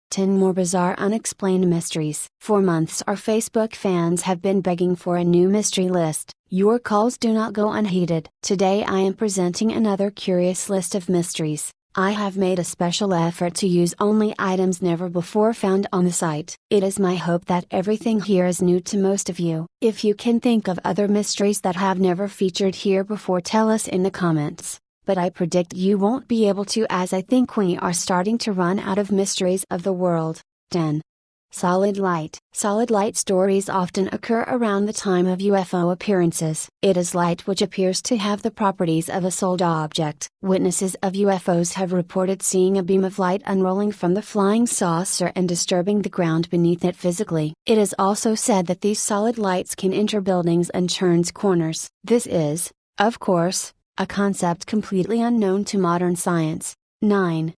10 more bizarre unexplained mysteries. For months our Facebook fans have been begging for a new mystery list. Your calls do not go unheeded. Today I am presenting another curious list of mysteries. I have made a special effort to use only items never before found on the site. It is my hope that everything here is new to most of you. If you can think of other mysteries that have never featured here before, tell us in the comments. But I predict you won't be able to, as I think we are starting to run out of mysteries of the world. 10. Solid light. Solid light stories often occur around the time of UFO appearances. It is light which appears to have the properties of a solid object. Witnesses of UFOs have reported seeing a beam of light unrolling from the flying saucer and disturbing the ground beneath it physically. It is also said that these solid lights can enter buildings and turn corners. This is, of course, a concept completely unknown to modern science. 9.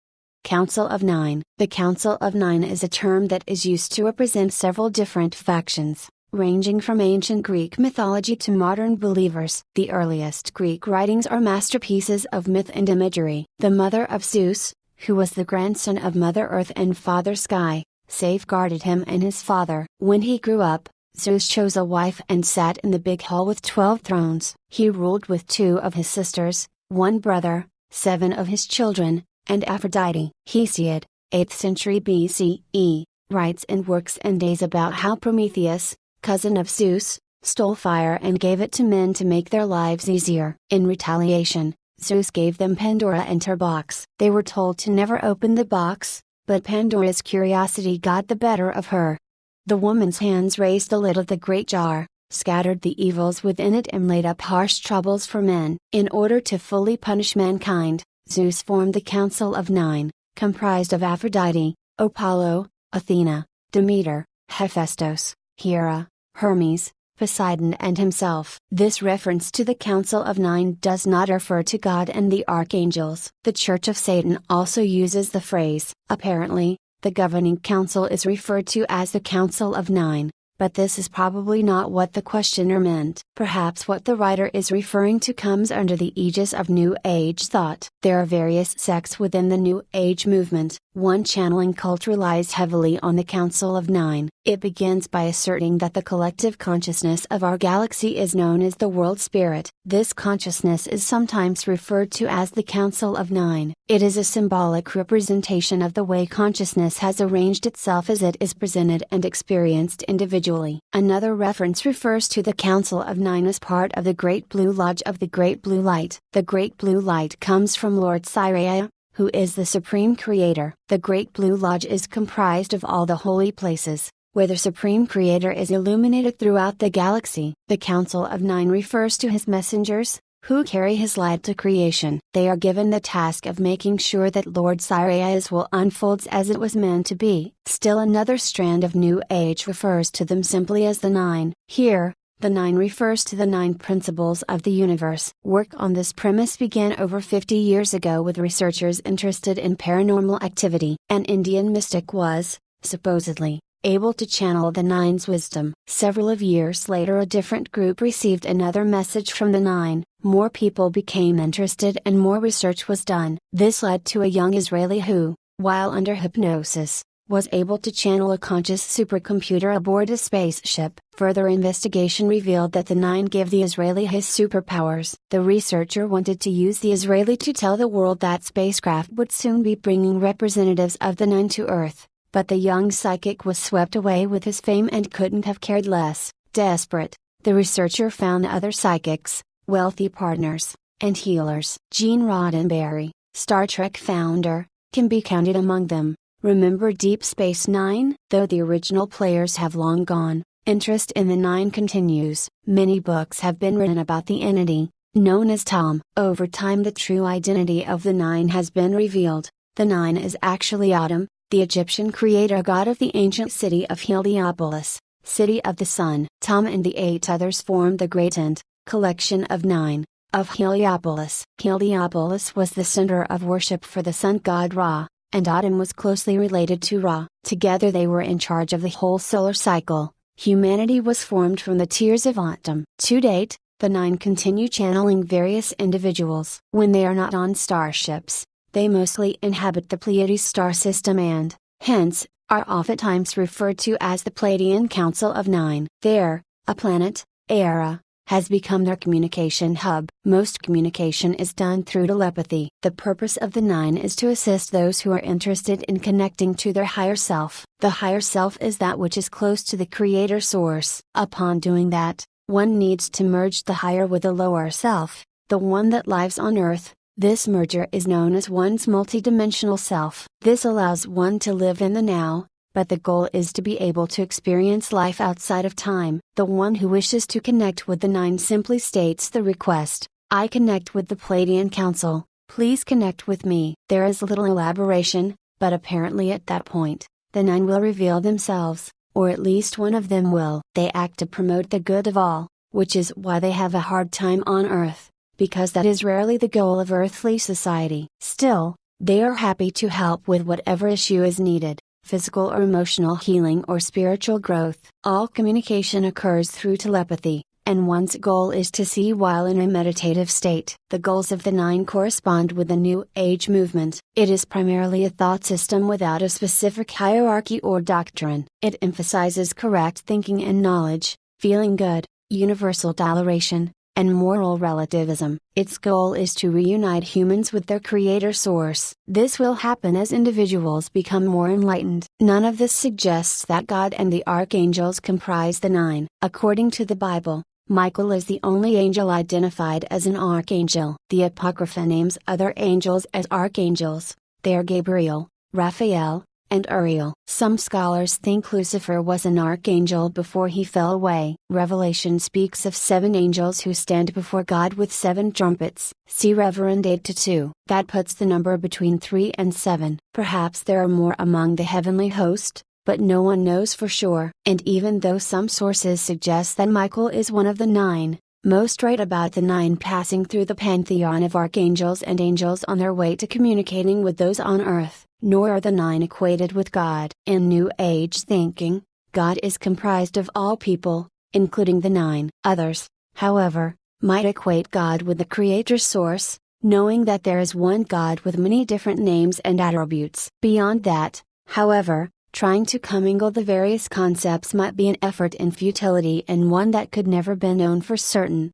Council of Nine. The Council of Nine is a term that is used to represent several different factions, ranging from ancient Greek mythology to modern believers. The earliest Greek writings are masterpieces of myth and imagery. The mother of Zeus, who was the grandson of Mother Earth and Father Sky, safeguarded him and his father. When he grew up, Zeus chose a wife and sat in the big hall with 12 thrones. He ruled with 2 of his sisters, 1 brother, 7 of his children, and Aphrodite. Hesiod, 8th century BCE, writes in Works and Days about how Prometheus, cousin of Zeus, stole fire and gave it to men to make their lives easier. In retaliation, Zeus gave them Pandora and her box. They were told to never open the box, but Pandora's curiosity got the better of her. The woman's hands raised the lid of the great jar, scattered the evils within it and laid up harsh troubles for men. In order to fully punish mankind, Zeus formed the Council of Nine, comprised of Aphrodite, Apollo, Athena, Demeter, Hephaestus, Hera, Hermes, Poseidon and himself. This reference to the Council of Nine does not refer to God and the archangels. The Church of Satan also uses the phrase. Apparently, the governing council is referred to as the Council of Nine, but this is probably not what the questioner meant. Perhaps what the writer is referring to comes under the aegis of New Age thought. There are various sects within the New Age movement. One channeling cult relies heavily on the Council of Nine. It begins by asserting that the collective consciousness of our galaxy is known as the World Spirit. This consciousness is sometimes referred to as the Council of Nine. It is a symbolic representation of the way consciousness has arranged itself as it is presented and experienced individually. Another reference refers to the Council of Nine as part of the Great Blue Lodge of the Great Blue Light. The Great Blue Light comes from Lord Siraya, who is the Supreme Creator. The Great Blue Lodge is comprised of all the holy places, where the Supreme Creator is illuminated throughout the galaxy. The Council of Nine refers to his messengers, who carry his light to creation. They are given the task of making sure that Lord Siria's will unfolds as it was meant to be. Still another strand of New Age refers to them simply as the Nine. Here, the Nine refers to the 9 principles of the universe. Work on this premise began over 50 years ago with researchers interested in paranormal activity. An Indian mystic was, supposedly, able to channel the Nine's wisdom. Several of years later a different group received another message from the Nine. More people became interested and more research was done. This led to a young Israeli who, while under hypnosis, was able to channel a conscious supercomputer aboard a spaceship. Further investigation revealed that the Nine gave the Israeli his superpowers. The researcher wanted to use the Israeli to tell the world that spacecraft would soon be bringing representatives of the Nine to Earth, but the young psychic was swept away with his fame and couldn't have cared less. Desperate, the researcher found other psychics, wealthy partners, and healers. Gene Roddenberry, Star Trek founder, can be counted among them. Remember Deep Space Nine? Though the original players have long gone, interest in the Nine continues. Many books have been written about the entity, known as Tom. Over time the true identity of the Nine has been revealed. The Nine is actually Atum, the Egyptian creator god of the ancient city of Heliopolis, city of the sun. Tom and the 8 others formed the Great Ent, collection of 9, of Heliopolis. Heliopolis was the center of worship for the sun god Ra, and Atum was closely related to Ra. Together they were in charge of the whole solar cycle. Humanity was formed from the tears of Atum. To date, the Nine continue channeling various individuals. When they are not on starships, they mostly inhabit the Pleiades star system and, hence, are oftentimes referred to as the Pleiadian Council of Nine. There, a planet, Era, has become their communication hub. Most communication is done through telepathy. The purpose of the Nine is to assist those who are interested in connecting to their higher self. The higher self is that which is close to the creator source. Upon doing that, one needs to merge the higher with the lower self, the one that lives on Earth. This merger is known as one's multidimensional self. This allows one to live in the now, but the goal is to be able to experience life outside of time. The one who wishes to connect with the Nine simply states the request, "I connect with the Pleiadian Council, please connect with me." There is little elaboration, but apparently at that point, the Nine will reveal themselves, or at least one of them will. They act to promote the good of all, which is why they have a hard time on Earth, because that is rarely the goal of earthly society. Still, they are happy to help with whatever issue is needed. Physical or emotional healing or spiritual growth. All communication occurs through telepathy, and one's goal is to see while in a meditative state. The goals of the Nine correspond with the New Age movement. It is primarily a thought system without a specific hierarchy or doctrine. It emphasizes correct thinking and knowledge, feeling good, universal toleration, and moral relativism. Its goal is to reunite humans with their creator source. This will happen as individuals become more enlightened. None of this suggests that God and the archangels comprise the Nine. According to the Bible, Michael is the only angel identified as an archangel. The Apocrypha names other angels as archangels. They are Gabriel, Raphael, and Uriel. Some scholars think Lucifer was an archangel before he fell away. Revelation speaks of 7 angels who stand before God with 7 trumpets. See Reverend 8-2. That puts the number between 3 and 7. Perhaps there are more among the heavenly host, but no one knows for sure. And even though some sources suggest that Michael is one of the 9, most write about the 9 passing through the pantheon of archangels and angels on their way to communicating with those on Earth. Nor are the 9 equated with God. In New Age thinking, God is comprised of all people, including the 9. Others, however, might equate God with the Creator Source, knowing that there is one God with many different names and attributes. Beyond that, however, trying to commingle the various concepts might be an effort in futility and one that could never be known for certain.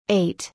8.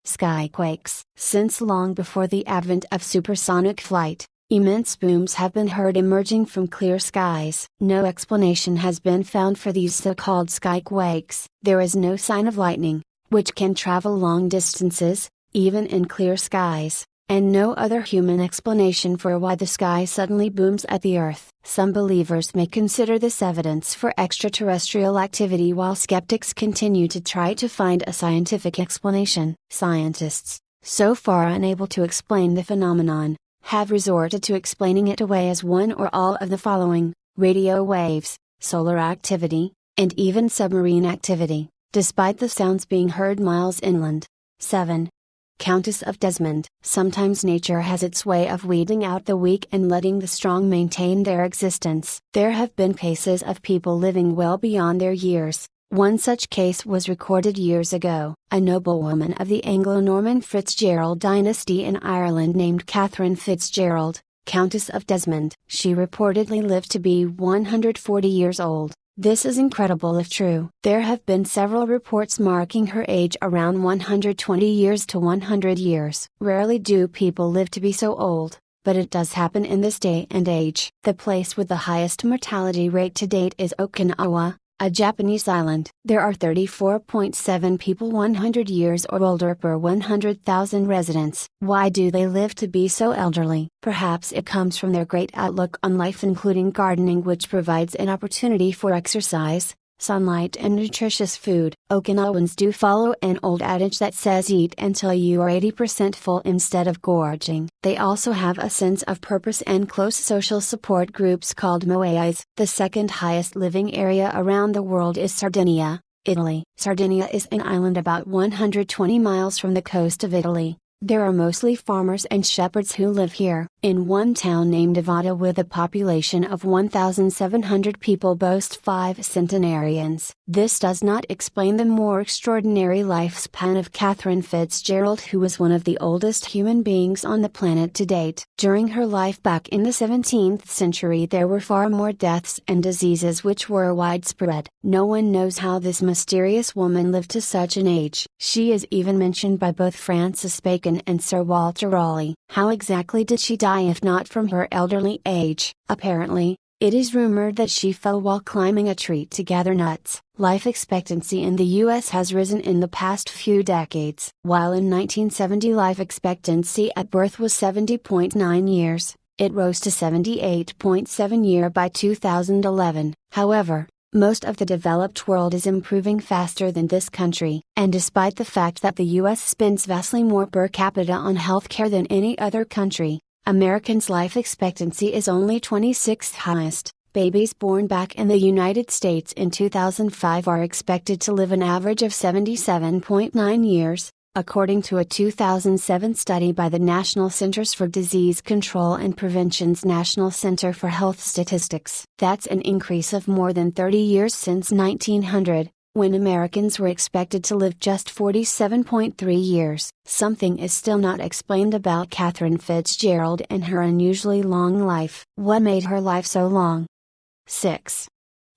Skyquakes. Since long before the advent of supersonic flight, immense booms have been heard emerging from clear skies. No explanation has been found for these so-called skyquakes. There is no sign of lightning, which can travel long distances, even in clear skies, and no other human explanation for why the sky suddenly booms at the Earth. Some believers may consider this evidence for extraterrestrial activity, while skeptics continue to try to find a scientific explanation. Scientists, so far unable to explain the phenomenon, have resorted to explaining it away as one or all of the following: radio waves, solar activity, and even submarine activity, despite the sounds being heard miles inland. 7. Countess of Desmond. Sometimes nature has its way of weeding out the weak and letting the strong maintain their existence. There have been cases of people living well beyond their years. One such case was recorded years ago. A noblewoman of the Anglo-Norman Fitzgerald dynasty in Ireland named Catherine Fitzgerald, Countess of Desmond. She reportedly lived to be 140 years old. This is incredible if true. There have been several reports marking her age around 120 years to 100 years. Rarely do people live to be so old, but it does happen in this day and age. The place with the highest mortality rate to date is Okinawa, a Japanese island. There are 34.7 people 100 years or older per 100,000 residents. Why do they live to be so elderly? Perhaps it comes from their great outlook on life, including gardening, which provides an opportunity for exercise, sunlight and nutritious food. Okinawans do follow an old adage that says eat until you are 80% full instead of gorging. They also have a sense of purpose and close social support groups called moais. The second highest living area around the world is Sardinia, Italy. Sardinia is an island about 120 miles from the coast of Italy, There are mostly farmers and shepherds who live here. In one town named Nevada with a population of 1,700 people boast 5 centenarians. This does not explain the more extraordinary lifespan of Catherine Fitzgerald, who was one of the oldest human beings on the planet to date. During her life back in the 17th century there were far more deaths and diseases which were widespread. No one knows how this mysterious woman lived to such an age. She is even mentioned by both Francis Bacon and Sir Walter Raleigh. How exactly did she die if not from her elderly age? Apparently, it is rumored that she fell while climbing a tree to gather nuts. Life expectancy in the US has risen in the past few decades. While in 1970 life expectancy at birth was 70.9 years, it rose to 78.7 years by 2011. However, most of the developed world is improving faster than this country, and despite the fact that the US spends vastly more per capita on healthcare than any other country, Americans' life expectancy is only 26th highest. Babies born back in the United States in 2005 are expected to live an average of 77.9 years, according to a 2007 study by the National Centers for Disease Control and Prevention's National Center for Health Statistics. That's an increase of more than 30 years since 1900, when Americans were expected to live just 47.3 years. Something is still not explained about Catherine Fitzgerald and her unusually long life. What made her life so long? 6.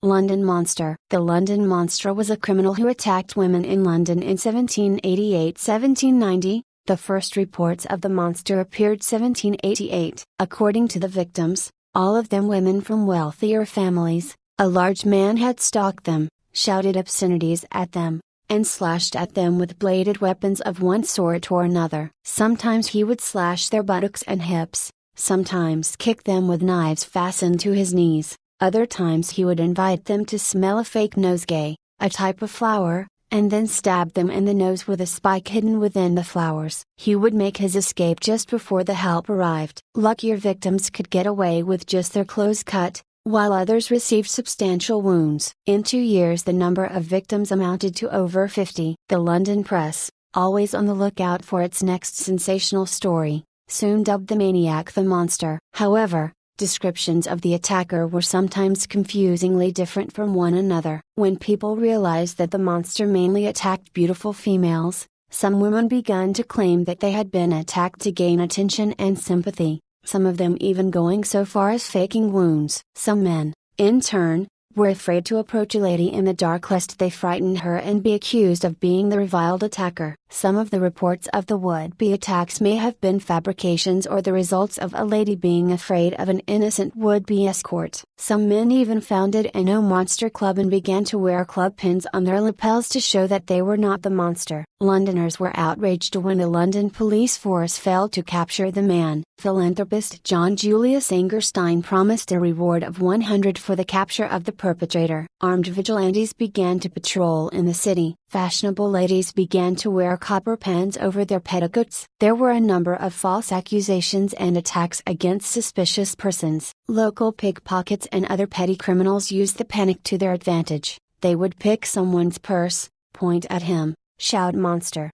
London Monster. The London Monster was a criminal who attacked women in London in 1788-1790. The first reports of the monster appeared 1788. According to the victims, all of them women from wealthier families, a large man had stalked them, shouted obscenities at them, and slashed at them with bladed weapons of one sort or another. Sometimes he would slash their buttocks and hips, sometimes kick them with knives fastened to his knees. Other times he would invite them to smell a fake nosegay, a type of flower, and then stab them in the nose with a spike hidden within the flowers. He would make his escape just before the help arrived. Luckier victims could get away with just their clothes cut, while others received substantial wounds. In 2 years the number of victims amounted to over 50. The London press, always on the lookout for its next sensational story, soon dubbed the maniac the monster. However, descriptions of the attacker were sometimes confusingly different from one another. When people realized that the monster mainly attacked beautiful females, some women began to claim that they had been attacked to gain attention and sympathy, some of them even going so far as faking wounds. Some men, in turn, were afraid to approach a lady in the dark lest they frighten her and be accused of being the reviled attacker. Some of the reports of the would-be attacks may have been fabrications or the results of a lady being afraid of an innocent would-be escort. Some men even founded a No Monster Club and began to wear club pins on their lapels to show that they were not the monster. Londoners were outraged when the London police force failed to capture the man. Philanthropist John Julius Angerstein promised a reward of 100 for the capture of the perpetrator. Armed vigilantes began to patrol in the city. Fashionable ladies began to wear copper pans over their petticoats. There were a number of false accusations and attacks against suspicious persons. Local pickpockets and other petty criminals used the panic to their advantage. They would pick someone's purse, point at him, shout "monster,"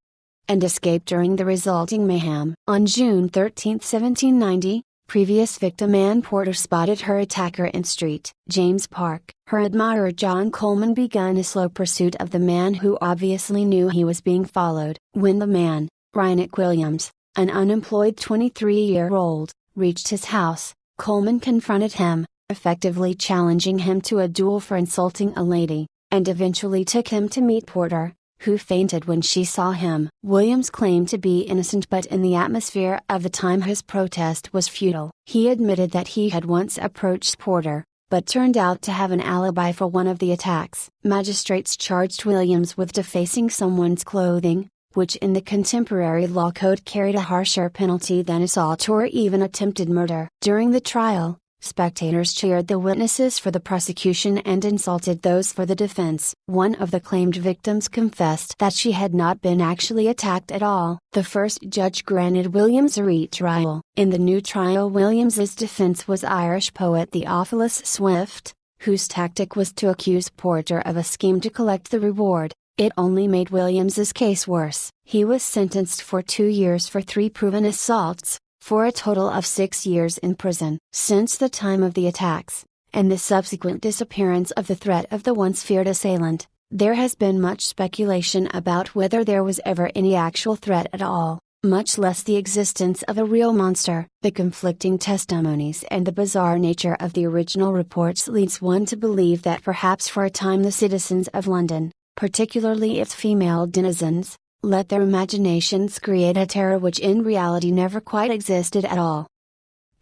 and escape during the resulting mayhem. On June 13, 1790, previous victim Ann Porter spotted her attacker in St. James Park. Her admirer John Coleman began a slow pursuit of the man who obviously knew he was being followed. When the man, Reineke Williams, an unemployed 23-year-old, reached his house, Coleman confronted him, effectively challenging him to a duel for insulting a lady, and eventually took him to meet Porter, who fainted when she saw him. Williams claimed to be innocent, but in the atmosphere of the time his protest was futile. He admitted that he had once approached Porter, but turned out to have an alibi for one of the attacks. Magistrates charged Williams with defacing someone's clothing, which in the contemporary law code carried a harsher penalty than assault or even attempted murder. During the trial, spectators cheered the witnesses for the prosecution and insulted those for the defense. One of the claimed victims confessed that she had not been actually attacked at all. The first judge granted Williams a retrial. In the new trial, Williams's defense was Irish poet Theophilus Swift, whose tactic was to accuse Porter of a scheme to collect the reward. It only made Williams's case worse. He was sentenced for 2 years for 3 proven assaults, for a total of 6 years in prison. Since the time of the attacks, and the subsequent disappearance of the threat of the once feared assailant, there has been much speculation about whether there was ever any actual threat at all, much less the existence of a real monster. The conflicting testimonies and the bizarre nature of the original reports leads one to believe that perhaps for a time the citizens of London, particularly its female denizens, let their imaginations create a terror which in reality never quite existed at all.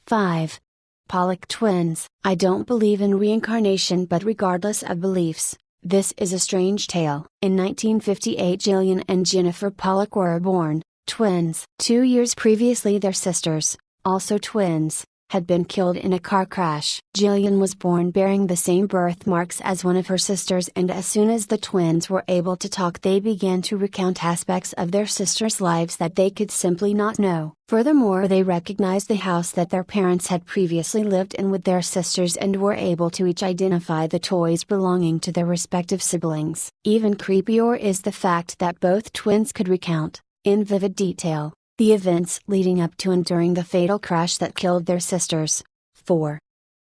5. Pollock twins. I don't believe in reincarnation, but regardless of beliefs, this is a strange tale. In 1958, Gillian and Jennifer Pollock were born, twins. 2 years previously their sisters, also twins, had been killed in a car crash. Gillian was born bearing the same birthmarks as one of her sisters, and as soon as the twins were able to talk they began to recount aspects of their sisters' lives that they could simply not know. Furthermore, they recognized the house that their parents had previously lived in with their sisters and were able to each identify the toys belonging to their respective siblings. Even creepier is the fact that both twins could recount, in vivid detail, the events leading up to and during the fatal crash that killed their sisters. 4.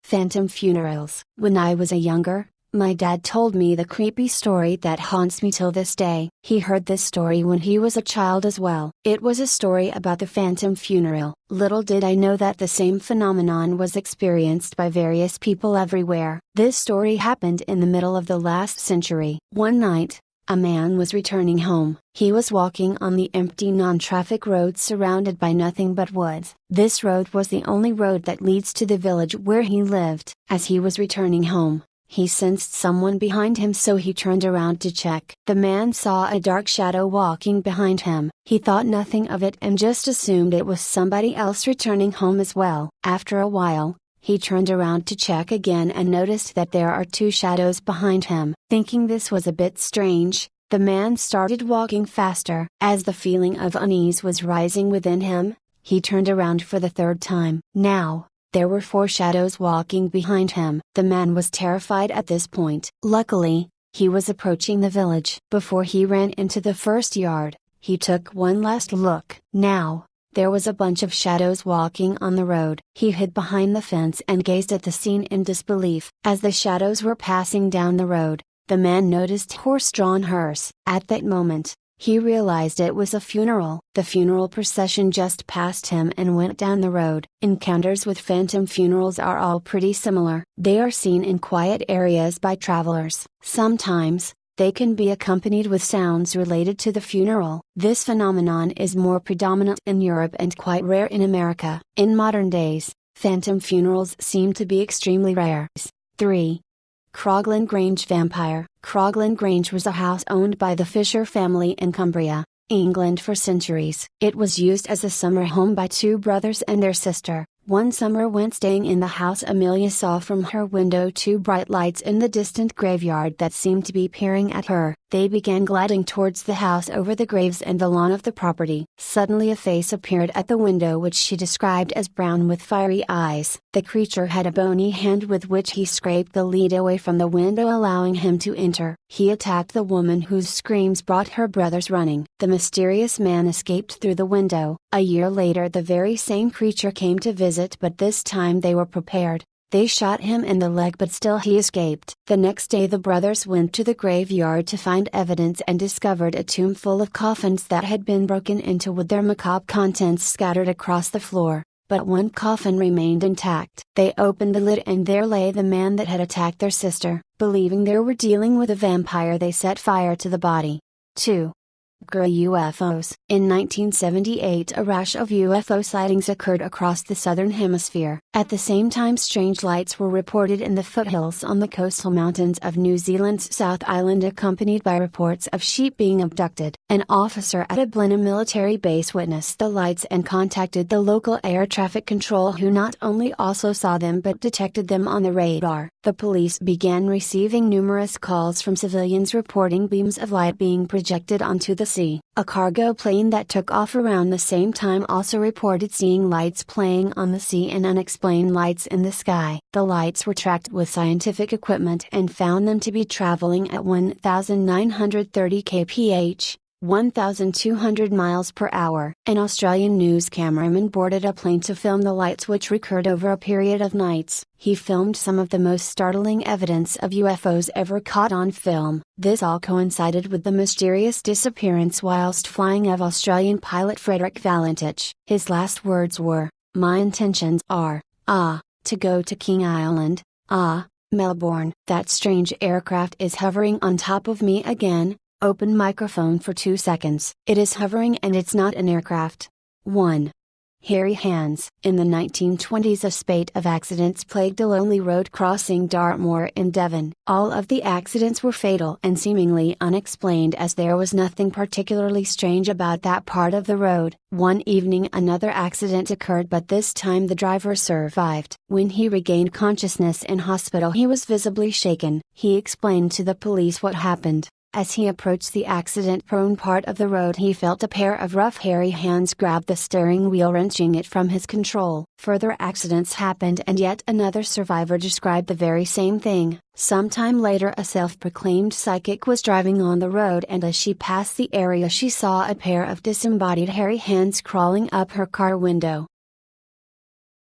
Phantom funerals. When I was younger, my dad told me the creepy story that haunts me till this day. He heard this story when he was a child as well. It was a story about the phantom funeral. Little did I know that the same phenomenon was experienced by various people everywhere. This story happened in the middle of the last century. One night, a man was returning home. He was walking on the empty non-traffic road surrounded by nothing but woods. This road was the only road that leads to the village where he lived. As he was returning home, he sensed someone behind him, so he turned around to check. The man saw a dark shadow walking behind him. He thought nothing of it and just assumed it was somebody else returning home as well. After a while, he turned around to check again and noticed that there are 2 shadows behind him. Thinking this was a bit strange, the man started walking faster. As the feeling of unease was rising within him, he turned around for the 3rd time. Now, there were 4 shadows walking behind him. The man was terrified at this point. Luckily, he was approaching the village. Before he ran into the first yard, he took one last look. Now, there was a bunch of shadows walking on the road. He hid behind the fence and gazed at the scene in disbelief. As the shadows were passing down the road, the man noticed horse-drawn hearse. At that moment, he realized it was a funeral. The funeral procession just passed him and went down the road. Encounters with phantom funerals are all pretty similar. They are seen in quiet areas by travelers. Sometimes, they can be accompanied with sounds related to the funeral. This phenomenon is more predominant in Europe and quite rare in America. In modern days, phantom funerals seem to be extremely rare. 3. Croglan Grange vampire. Croglan Grange was a house owned by the Fisher family in Cumbria, England for centuries. It was used as a summer home by 2 brothers and their sister. One summer when staying in the house, Amelia saw from her window 2 bright lights in the distant graveyard that seemed to be peering at her. They began gliding towards the house over the graves and the lawn of the property. Suddenly a face appeared at the window which she described as brown with fiery eyes. The creature had a bony hand with which he scraped the lead away from the window, allowing him to enter. He attacked the woman, whose screams brought her brothers running. The mysterious man escaped through the window. A year later the very same creature came to visit, but this time they were prepared. They shot him in the leg, but still he escaped. The next day the brothers went to the graveyard to find evidence and discovered a tomb full of coffins that had been broken into with their macabre contents scattered across the floor, but one coffin remained intact. They opened the lid and there lay the man that had attacked their sister. Believing they were dealing with a vampire, they set fire to the body. 2. UFOs. In 1978 a rash of UFO sightings occurred across the southern hemisphere. At the same time, strange lights were reported in the foothills on the coastal mountains of New Zealand's South Island, accompanied by reports of sheep being abducted. An officer at a Blenheim military base witnessed the lights and contacted the local air traffic control, who not only also saw them but detected them on the radar. The police began receiving numerous calls from civilians reporting beams of light being projected onto the sea. A cargo plane that took off around the same time also reported seeing lights playing on the sea and unexplained lights in the sky. The lights were tracked with scientific equipment and found them to be traveling at 1930 kph. 1,200 miles per hour. An Australian news cameraman boarded a plane to film the lights, which recurred over a period of nights. He filmed some of the most startling evidence of UFOs ever caught on film. This all coincided with the mysterious disappearance whilst flying of Australian pilot Frederick Valentich. His last words were, "My intentions are, to go to King Island, Melbourne. That strange aircraft is hovering on top of me again." Open microphone for 2 seconds. It is hovering and it's not an aircraft. 1. Hairy hands. In the 1920s, a spate of accidents plagued a lonely road crossing Dartmoor in Devon. All of the accidents were fatal and seemingly unexplained, as there was nothing particularly strange about that part of the road. One evening another accident occurred, but this time the driver survived. When he regained consciousness in hospital, he was visibly shaken. He explained to the police what happened. As he approached the accident-prone part of the road, he felt a pair of rough, hairy hands grab the steering wheel, wrenching it from his control. Further accidents happened, and yet another survivor described the very same thing. Sometime later, a self-proclaimed psychic was driving on the road, and as she passed the area, she saw a pair of disembodied hairy hands crawling up her car window.